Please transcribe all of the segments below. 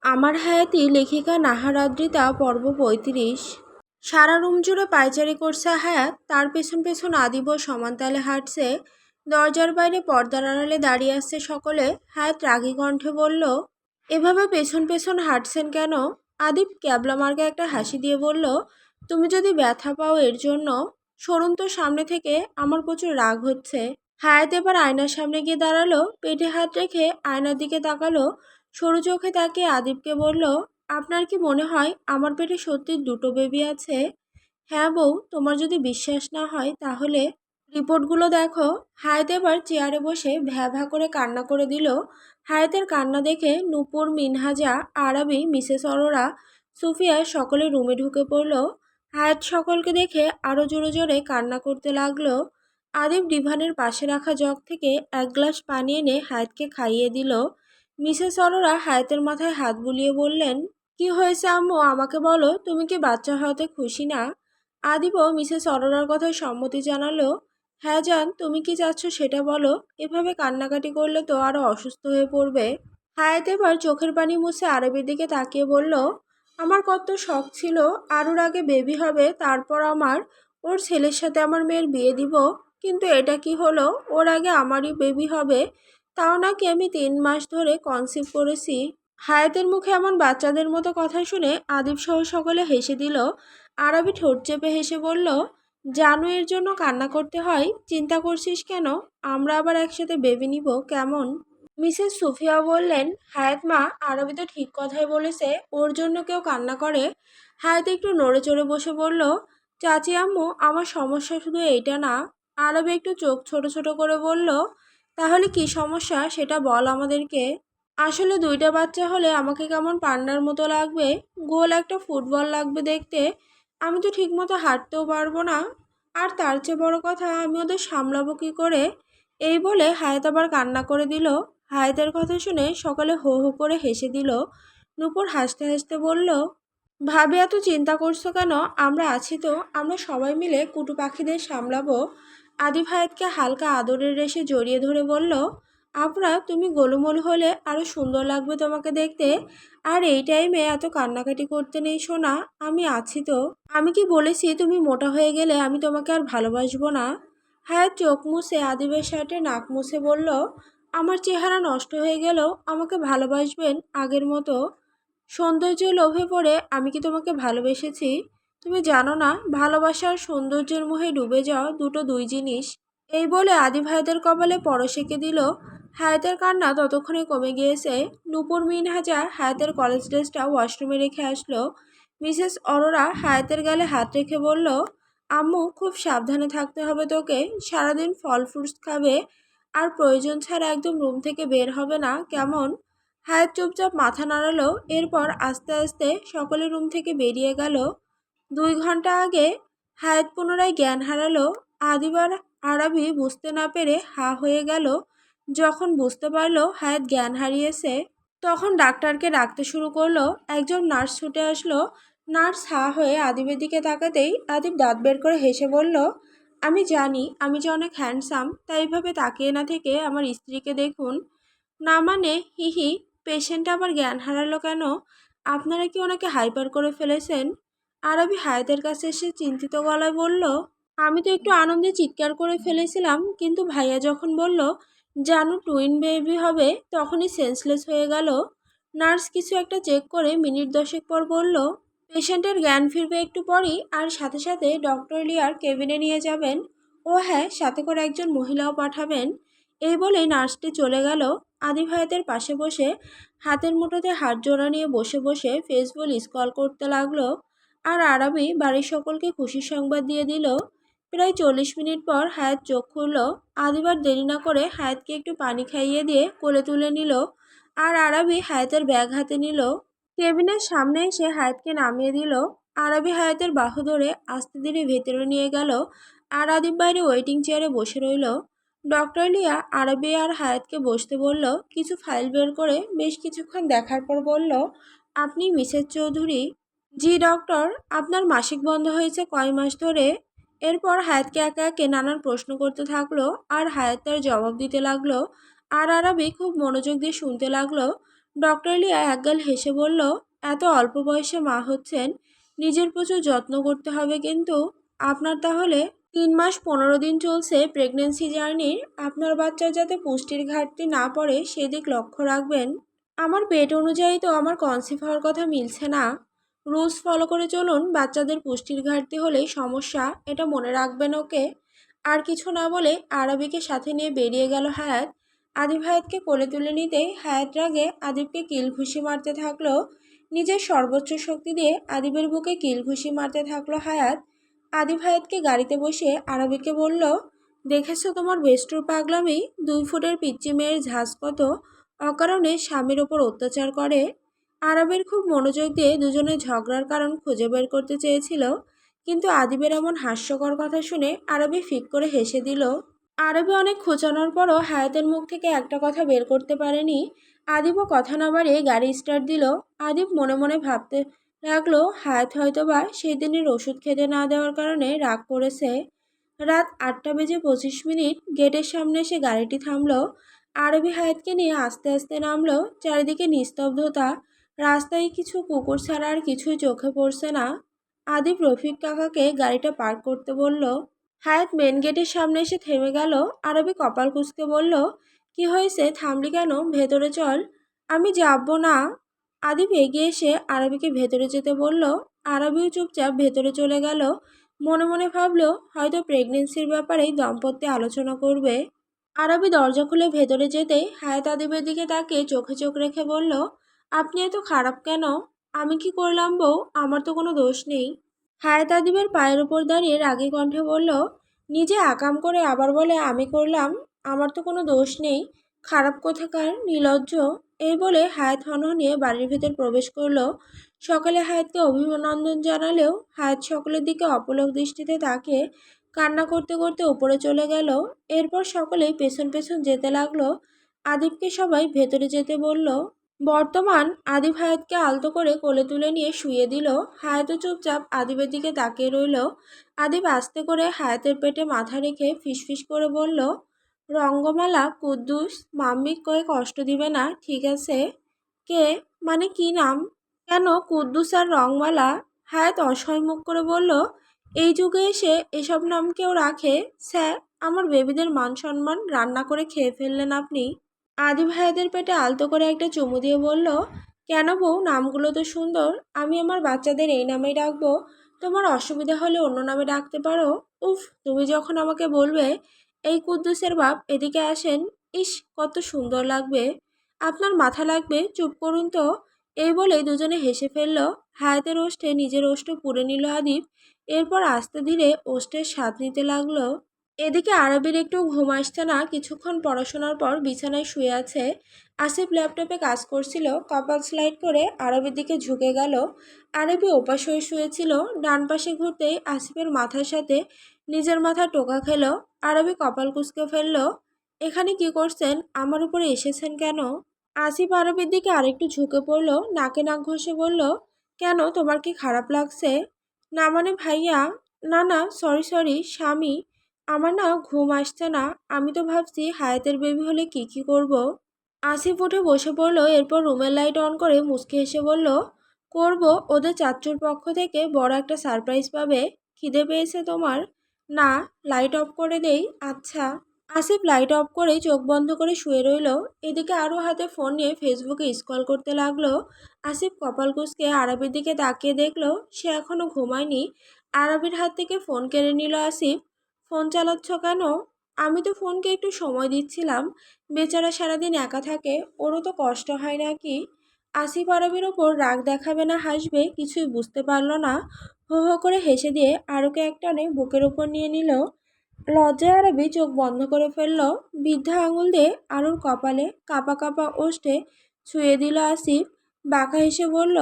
আমার হায়াতি লেখিকা নাহার আদ্রিতা পর্ব ৩৫। সারা রুম জুড়ে পায়চারি করছে হায়াত, তার পেছন পেছন আদিব সমান তালে হাঁটছে। দরজার বাইরে পর্দার আড়ালে দাঁড়িয়ে আসছে সকলে। হায়াত রাগী কণ্ঠে বলল, এভাবে পেছন পেছন হাঁটছেন কেন? আদিব ক্যাবলা মার্কা একটা হাসি দিয়ে বলল, তুমি যদি ব্যথা পাও এর জন্য। সরুন তো সামনে থেকে, আমার প্রচুর রাগ হচ্ছে। হায়াত এবার আয়নার সামনে গিয়ে দাঁড়ালো, পেটে হাত রেখে আয়নার দিকে তাকালো। সরু চোখে তাকিয়ে আদিবকে বলল, আপনার কি মনে হয় আমার পেটে সত্যি দুটো বেবি আছে? হ্যাঁ বউ, তোমার যদি বিশ্বাস না হয় তাহলে রিপোর্টগুলো দেখো। হায়াত এবার চেয়ারে বসে ভ্যা ভ্যা করে কান্না করে দিল। হায়াতের কান্না দেখে নূপুর, মিনহাজা, আরবি, মিসেস অরোরা, সুফিয়া সকলে রুমে ঢুকে পড়ল। হায়াত সকলকে দেখে আরও জোরে জোরে কান্না করতে লাগলো। আদিব ডিভানের পাশে রাখা জগ থেকে এক গ্লাস পানি এনে হায়াতকে খাইয়ে দিল। মিসেস অরোরা হায়াতের মাথায় হাত বুলিয়ে বললেন, কি হয়েছে আম্মু, আমাকে বলো, তুমি কি বাচ্চা হতে খুশি না? আদিবও মিসেস অরোরার কথায় সম্মতি জানালো। হ্যাঁ জান, তুমি কি চাচ্ছ সেটা বলো, এভাবে কান্নাকাটি করলে তো আরো অসুস্থ হয়ে পড়বে। হায়াত এবার চোখের পানি মুছে আরবির দিকে তাকিয়ে বলল, আমার কত শখ ছিল আরুর আগে বেবি হবে, তারপর ওর ছেলের সাথে আমার মেয়ের বিয়ে দিব। কিন্তু এটা কি হলো, ওর আগে আমারই বেবি হবে, তাও নাকি আমি 3 মাস ধরে কনসিভ করেছি। হায়াতের মুখে এমন বাচ্চাদের মতো কথা শুনে আদিব সহ সকলে হেসে দিল। আরবি ঠোঁট চেপে হেসে বলল, জানু এর জন্য কান্না করতে হয়, চিন্তা করছিস কেন? আমরা আবার একসাথে বেবি নিব কেমন? মিসেস সুফিয়া বললেন, হায়াত মা, আরবি তো ঠিক কথাই বলেছে, ওর জন্য কেউ কান্না করে। হায়াত একটু নড়ে চড়ে বসে বলল, চাচি আম্মু, আমার সমস্যা শুধু এইটা না। আরবি একটু চোখ ছোট ছোট করে বলল, তাহলে কি সমস্যা সেটা বল আমাদেরকে। আসলে 2টা বাচ্চা হলে আমাকে কেমন পান্নার মতো লাগবে, গোল একটা ফুটবল লাগবে দেখতে। আমি তো ঠিকমতো হাঁটতেও পারবো না, আর তার চেয়ে বড় কথা, আমি ওদের সামলাবো কি করে? এই বলে হায়াত আবার কান্না করে দিল। হায়াতের কথা শুনে সকালে হো হো করে হেসে দিল। নূপুর হাসতে হাসতে বলল, ভাবে এত চিন্তা করছো কেন, আমরা আছি তো, আমরা সবাই মিলে কুটু পাখিদের সামলাবো। আদিব হায়াতকে হালকা আদরের রেশে জড়িয়ে ধরে বলল, আপরা, তুমি গোলুমোলু হলে আরো সুন্দর লাগবে তোমাকে দেখতে। আর এই টাইমে এত কান্নাকাটি করতে নেই সোনা, আমি আছি তো। আমি কি বলেছি তুমি মোটা হয়ে গেলে আমি তোমাকে আর ভালোবাসবো না? হায়াত চোখ মুছে আদিবের শার্টে নাক মুছে বলল, আমার চেহারা নষ্ট হয়ে গেলেও আমাকে ভালোবাসবেন আগের মতো। সৌন্দর্যে লোভে পড়ে আমি কি তোমাকে ভালোবেসেছি? তুমি জানো না, ভালোবাসা আর সৌন্দর্যের মোহে ডুবে যাওয়া দুটো দুই জিনিস। এই বলে আদিব হায়াতের কপালে পরশ এঁকে দিল। হায়াতের কান্না ততক্ষণে কমে গিয়েছে। নূপুর, মিনহাজা হায়াতের কলেজ ড্রেসটা ওয়াশরুমে রেখে আসলো। মিসেস অরোরা হায়াতের গালে হাত রেখে বলল, আম্মু, খুব সাবধানে থাকতে হবে তোকে, সারাদিন ফল ফ্রুটস খাবে, আর প্রয়োজন ছাড়া একদম রুম থেকে বের হবে না, কেমন? হায়াত চুপচাপ মাথা নাড়ালো। এরপর আস্তে আস্তে সকলে রুম থেকে বেরিয়ে গেল। 2 ঘন্টা আগে হায়াত পুনরায় জ্ঞান হারালো। আদিবার আরবি বুঝতে না পেরে হা হয়ে গেল। যখন বুঝতে পারলো হায়াত জ্ঞান হারিয়েছে, তখন ডাক্তারকে ডাকতে শুরু করলো। একজন নার্স ছুটে আসলো। নার্স হা হয়ে আদিবের দিকে তাকাতেই আদিব দাঁত বের করে হেসে বলল, আমি জানি আমি যে অনেক হ্যান্ডসাম, তাই এইভাবে তাকিয়ে না থেকে আমার স্ত্রীকে দেখুন। না মানে, হিহি, পেশেন্ট আবার জ্ঞান হারালো কেন? আপনারা কি ওনাকে হাইপার করে ফেলেছেন? আরবি হায়াতের কাছে এসে চিন্তিত গলায় বলল, আমি তো একটু আনন্দে চিৎকার করে ফেলেছিলাম, কিন্তু ভাইয়া যখন বলল জানু টুইন বেবি হবে, তখনই সেন্সলেস হয়ে গেল। নার্স কিছু একটা চেক করে মিনিট 10 পর বলল, পেশেন্টের জ্ঞান ফিরবে একটু পরই, আর সাথে সাথে ডক্টর লিয়ার কেবিনে নিয়ে যাবেন। ও হ্যাঁ, সাথে করে একজন মহিলাও পাঠাবেন। এই বলে নার্সটি চলে গেল। আদিব হায়াতের পাশে বসে হাতের মুঠোতে হাত জোড়া নিয়ে বসে বসে ফেসবুক স্ক্রল করতে লাগলো। আর আরবি বাড়ির সকলকে খুশির সংবাদ দিয়ে দিল। প্রায় 40 মিনিট পর হায়াত চোখ খুলল। আদিবার দেরি না করে হায়াতকে একটু পানি খাইয়ে দিয়ে কোলে তুলে নিল। আর আরবি হায়াতের ব্যাগ হাতে নিল। কেবিনের সামনে এসে হায়াতকে নামিয়ে দিল। আরবি হায়াতের বাহু ধরে আস্তে ধীরে ভেতরে নিয়ে গেল। আর আদিব বাইরে ওয়েটিং চেয়ারে বসে রইল। ডক্টর লিয়া আরবি আর হায়াতকে বসতে বলল। কিছু ফাইল বের করে বেশ কিছুক্ষণ দেখার পর বলল, আপনি মিসেস চৌধুরী? জি ডক্টর। আপনার মাসিক বন্ধ হয়েছে কয় মাস ধরে? এরপর হায়াতকে একে একে নানান প্রশ্ন করতে থাকলো। আর হায়াত তার জবাব দিতে লাগলো। আর আরবি খুব মনোযোগ দিয়ে শুনতে লাগলো। ডক্টর লিয়া একগাল হেসে বলল, এত অল্প বয়সে মা হচ্ছেন, নিজের প্রচুর যত্ন করতে হবে কিন্তু। আপনার তাহলে 3 মাস 15 দিন চলছে প্রেগনেন্সি জার্নির, আপনার বাচ্চার যাতে পুষ্টির ঘাটতি না পড়ে সেদিক লক্ষ্য রাখবেন। আমার পেট অনুযায়ী তো আমার কনসিভ হওয়ার কথা মিলছে না। রুলস ফলো করে চলুন, বাচ্চাদের পুষ্টির ঘাটতি হলেই সমস্যা, এটা মনে রাখবেন ওকে। আর কিছু না বলে আরবিকে সাথে নিয়ে বেরিয়ে গেল হায়াত। আদিব হায়াতকে কোলে তুলে নিতেই হায়াত রাগে আদিবকে কিল ঘুষি মারতে থাকলো। নিজের সর্বোচ্চ শক্তি দিয়ে আদিবের বুকে কিল ঘুষি মারতে থাকলো হায়াত। আদিব হায়াতকে গাড়িতে বসে আরবিকে বলল, দেখেছো তোমার বেস্টুর পাগলামি, 2 ফুটের পিচ্চি মেয়ের ঝাঁজ কত অকারণে স্বামীর ওপর অত্যাচার করে। আরবের খুব মনোযোগ দিয়ে দুজনের ঝগড়ার কারণ খুঁজে বের করতে চেয়েছিল, কিন্তু আদিবের এমন হাস্যকর কথা শুনে আরবি ফিক করে হেসে দিল। আরবি অনেক খোঁচানোর পরও হায়াতের মুখ থেকে একটা কথা বের করতে পারেনি। আদিবও কথা না বাড়িয়ে গাড়ি স্টার্ট দিল। আদিব মনে মনে ভাবতে লাগলো, হায়াত হয়তোবা সেই দিনের ওষুধ খেতে না দেওয়ার কারণে রাগ করেছে। রাত 8টা বেজে 25 মিনিট গেটের সামনে এসে গাড়িটি থামলো। আরবি হায়াতকে নিয়ে আস্তে আস্তে নামলো। চারিদিকে নিস্তব্ধতা, রাস্তায় কিছু কুকুর ছাড়া আর কিছুই চোখে পড়ছে না। আদিব রফিক কাকাকে গাড়িটা পার্ক করতে বলল। হায়াত মেন গেটের সামনে এসে থেমে গেল। আরবি কপাল কুঁচকে বলল, কি হয়েছে, থামলি কেন, ভেতরে চল। আমি যাব না। আদিব এগিয়ে এসে আরবিকে ভেতরে যেতে বলল। আরবিও চুপচাপ ভেতরে চলে গেল। মনে মনে ভাবলো, হয়তো প্রেগনেন্সির ব্যাপারেই দম্পতি আলোচনা করবে। আরবি দরজা খুলে ভেতরে যেতেই হায়াত আদিবের দিকে তাকিয়ে চোখে চোখ রেখে বলল, আপনি এত খারাপ কেন? আমি কি করলাম বউ, আমার তো কোনো দোষ নেই। হায়াত আদিবের পায়ের উপর দাঁড়িয়ে রাগী কণ্ঠে বলল, নিজে আকাম করে আবার বলে আমি করলাম, আমার তো কোনো দোষ নেই, খারাপ কোথাকার নির্লজ্জ। এই বলে হায়াত হনহনিয়ে বাড়ির ভেতর প্রবেশ করলো। সকালে হায়াতকে অভিনন্দন জানালেও হায়াত সকলের দিকে অপলক দৃষ্টিতে তাকিয়ে কান্না করতে করতে উপরে চলে গেল। এরপর সকলেই পেছন পেছন যেতে লাগলো। আদিবকে সবাই ভেতরে যেতে বলল। বর্তমান আদিব হায়াতকে আলতো করে কোলে তুলে নিয়ে শুইয়ে দিল। হায়াতও চুপচাপ আদিবের দিকে তাকিয়ে রইল। আদিব আস্তে করে হায়াতের পেটে মাথা রেখে ফিসফিস করে বলল, রঙ্গমালা কুদ্দুস, মাম্মি কয়ে কষ্ট দিবে না, ঠিক আছে? কে, মানে কি নাম? কেন কুদ্দুস আর রংমালা? হায়াত অসহায় মুখ করে বলল, এই যুগে এসে এসব নাম কেউ রাখে? স্যার, আমার বেবিদের মান সম্মান রান্না করে খেয়ে ফেললেন আপনি। আদিব হায়াতের পেটে আলতো করে একটা চুমু দিয়ে বলল, কেন বউ, নামগুলো তো সুন্দর, আমি আমার বাচ্চাদের এই নামেই ডাকবো, তোমার অসুবিধা হলে অন্য নামে ডাকতে পারো। উফ, তুমি যখন আমাকে বলবে, এই কুদ্দুসের বাপ এদিকে আসেন, ইস কত সুন্দর লাগবে। আপনার মাথা লাগবে, চুপ করুন তো। এই বলেই দুজনে হেসে ফেলল। হায়াতের ওষ্ঠে নিজের ওষ্ঠ পুড়ে নিল আদিব। এরপর আস্তে ধীরে ওষ্ঠের স্বাদ নিতে লাগলো। এদিকে আরবির একটু ঘুম আসছে না। কিছুক্ষণ পড়াশোনার পর বিছানায় শুয়ে আছে। আসিফ ল্যাপটপে কাজ করছিল। কপাল স্লাইড করে আরবির দিকে ঝুঁকে গেল। আরবি ওপাশ হয়ে শুয়েছিল। ডান পাশে ঘুরতেই আসিফের মাথার সাথে নিজের মাথা টোকা খেল। আরবি কপাল কুঁচকে ফেলল। এখানে কি করছেন, আমার উপরে এসেছেন কেন? আসিফ আরবির দিকে আরেকটু ঝুঁকে পড়ল। নাকে নাক ঘষে বলল, কেন, তোমার কি খারাপ লাগছে? না মানে ভাইয়া, না না, সরি সরি স্বামী, আমার না ঘুম আসছে না, আমি তো ভাবছি হায়াতের বেবি হলে কি কি করব। আসিফ উঠে বসে পড়ল। এরপর রুমের লাইট অন করে মুচকি হেসে বলল, করব, ওদের চাচ্চুর পক্ষ থেকে বড় একটা সারপ্রাইজ পাবে। খিদে পেয়েছে তোমার? না, লাইট অফ করে দেই। আচ্ছা। আসিফ লাইট অফ করে চোখ বন্ধ করে শুয়ে রইল। এদিকে আরও হাতে ফোন নিয়ে ফেসবুকে স্ক্রল করতে লাগলো। আসিফ কপাল কুঁচকে আরবির দিকে তাকিয়ে দেখলো সে এখনো ঘুমায়নি। আরবির হাত থেকে ফোন কেড়ে নিল আসিফ। ফোন চালাচ্ছ কেন? আমি তো ফোনকে একটু সময় দিচ্ছিলাম, বেচারা সারাদিন একা থাকে, ওরও তো কষ্ট হয় নাকি। আসিফ আরবির ওপর রাগ দেখাবে না হাসবে কিছুই বুঝতে পারল না। হো হো করে হেসে দিয়ে আরোকে একটানে বুকের ওপর নিয়ে নিল। লজ্জায় আরবি চোখ বন্ধ করে ফেলল। বৃদ্ধা আঙুল দিয়ে আরুর কপালে কাপা কাপা ওষ্ঠে ছুঁয়ে দিল আসিফ। বাঁকা হেসে বলল,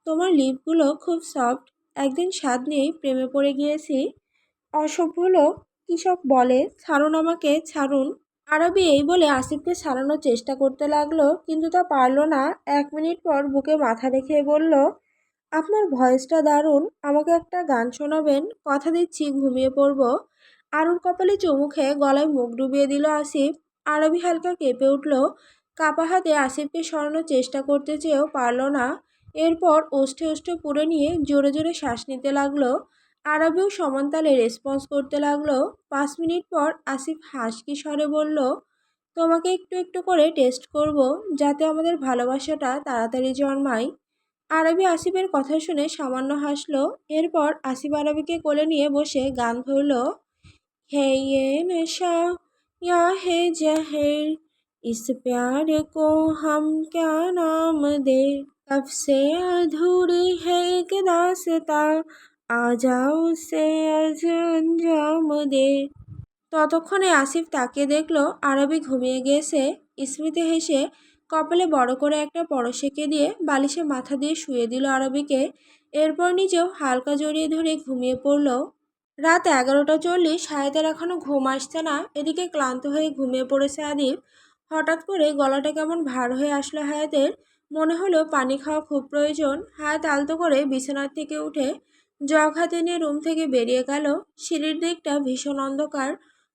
তোমার লিপগুলো খুব সফট, একদিন স্বাদ নিয়েই প্রেমে পড়ে গিয়েছি। অসভ্য লোক, কী সব বলে, ছাড়ুন আমাকে, ছাড়ুন। আরবি এই বলে আসিফকে ছাড়ানোর চেষ্টা করতে লাগলো, কিন্তু তা পারল না। 1 মিনিট পর বুকে মাথা রেখে বলল, আপনার ভয়েসটা দারুণ, আমাকে একটা গান শোনাবেন, কথা দিচ্ছি ঘুমিয়ে পড়ব। আরুর কপালে চুমু খেয়ে গলায় মুখ ডুবিয়ে দিল আসিফ। আরবি হালকা কেঁপে উঠল। কাপা হাতে আসিফকে সরানোর চেষ্টা করতে চেয়েও পারল না। এরপর ওষ্ঠে ওষ্ঠে পুড়ে নিয়ে জোরে জোরে শ্বাস নিতে লাগলো। আরবিও সমান তালে রেসপন্স করতে লাগলো। 5 মিনিট পর আসিফ হাসকি স্বরে বলল, তোমাকে একটু একটু করে টেস্ট করব, যাতে আমাদের ভালোবাসাটা তাড়াতাড়ি জন্মায়। আরবি আসিফের কথা শুনে সামান্য হাসলো। এরপর আসিফ আরবিকে কোলে নিয়ে বসে গান ধরল। है ये नशा या है जहर, इस प्यार को हम क्या नाम दे, कब से अधूरी है एक दास्तां, आ जाओ उसे आज अंजाम दे। ততক্ষণে আসিফ তাকিয়ে দেখলো আরবি ঘুমিয়ে গিয়েছে। স্মৃতি হেসে কপালে বড় করে একটা পরশ এঁকে দিয়ে বালিশে মাথা দিয়ে শুয়ে দিল আরবিকে। এরপর নিজেও হালকা জড়িয়ে ধরে ঘুমিয়ে পড়ল। রাত 11টা 40। হায়াতের এখনো ঘুম আসছে না। এদিকে ক্লান্ত হয়ে ঘুমিয়ে পড়েছে আদিব। হঠাৎ করে গলাটা কেমন ভার হয়ে আসলো হায়াতের। মনে হলো পানি খাওয়া খুব প্রয়োজন। হায়াত আলতো করে বিছানার থেকে উঠে জগ হাতে নিয়ে রুম থেকে বেরিয়ে গেল। সিঁড়ির দিকটা ভীষণ অন্ধকার।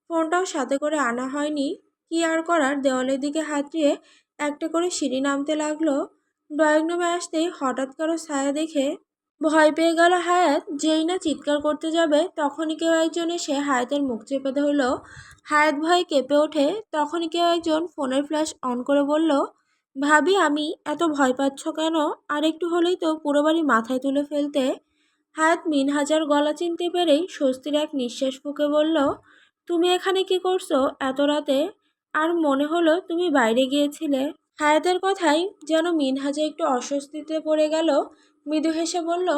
ফোনটাও সাথে করে আনা হয়নি। কি আর করার, দেওয়ালের দিকে হাত দিয়ে একটা করে সিঁড়ি নামতে লাগলো। ড্রয়িং রুমে আসতেই হঠাৎ কারো ছায়া দেখে ভয় পেয়ে গেল হায়াত। যেই না চিৎকার করতে যাবে তখনই কেউ একজন এসে হায়াতের মুখ চেপে ধরল। হায়াত ভয়ে কেঁপে ওঠে। তখনই কেউ একজন ফোনের ফ্ল্যাশ অন করে বলল, ভাবি আমি এত ভয় পাচ্ছ কেন? আর একটু হলেই তো পুরো বাড়ি মাথায় তুলে ফেলতে। হায়াত মিনহাজার গলা চিনতে পেরেই স্বস্তির এক নিঃশ্বাস ফুঁকে বলল, তুমি এখানে কি করছো এত রাতে? আর মনে হলো তুমি বাইরে গিয়েছিলে। হায়াতের কথাই যেন মিনহাজা একটু অস্বস্তিতে পড়ে গেল। মৃদু হেসে বলল,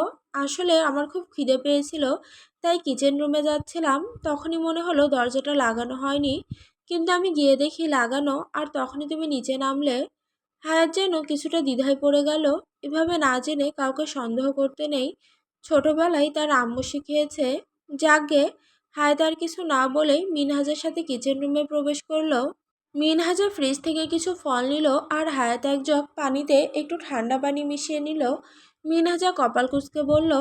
আসলে আমার খুব খিদে পেয়েছিল, তাই কিচেন রুমে যাচ্ছিলাম। তখনই মনে হলো দরজাটা লাগানো হয়নি, কিন্তু আমি গিয়ে দেখি লাগানো, আর তখনই তুমি নিচে নামলে। হায়াত যেন কিছুটা দ্বিধায় পড়ে গেল। এভাবে না জেনে কাউকে সন্দেহ করতে নেই, ছোটবেলায় তার আম্মু শিখিয়েছে। যাকগে, হায়াত আর কিছু না বলেই মিনহাজের সাথে কিচেন রুমে প্রবেশ করলো। মিনহাজা ফ্রিজ থেকে কিছু ফল নিল আর হায়াত এক জগ পানিতে একটু ঠান্ডা পানি মিশিয়ে নিল। মিনহাজা কপাল কুঁচকে বলল,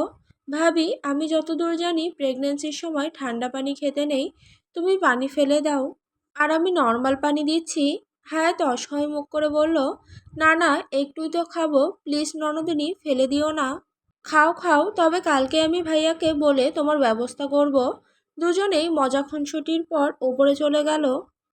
ভাবি আমি যতদূর জানি প্রেগন্যান্সির সময় ঠান্ডা পানি খেতে নেই, তুমি পানি ফেলে দাও। আর আমি নর্মাল পানি দিচ্ছি। হায়াত অসহায় মুখ করে বলল, না না, একটুই তো খাবো, প্লিজ ননদিনী, ফেলে দিও না। খাও খাও, তবে কালকে আমি ভাইয়াকে বলে তোমার ব্যবস্থা করব। দুজনেই মজা খুনসুটির পর ওপরে চলে গেল।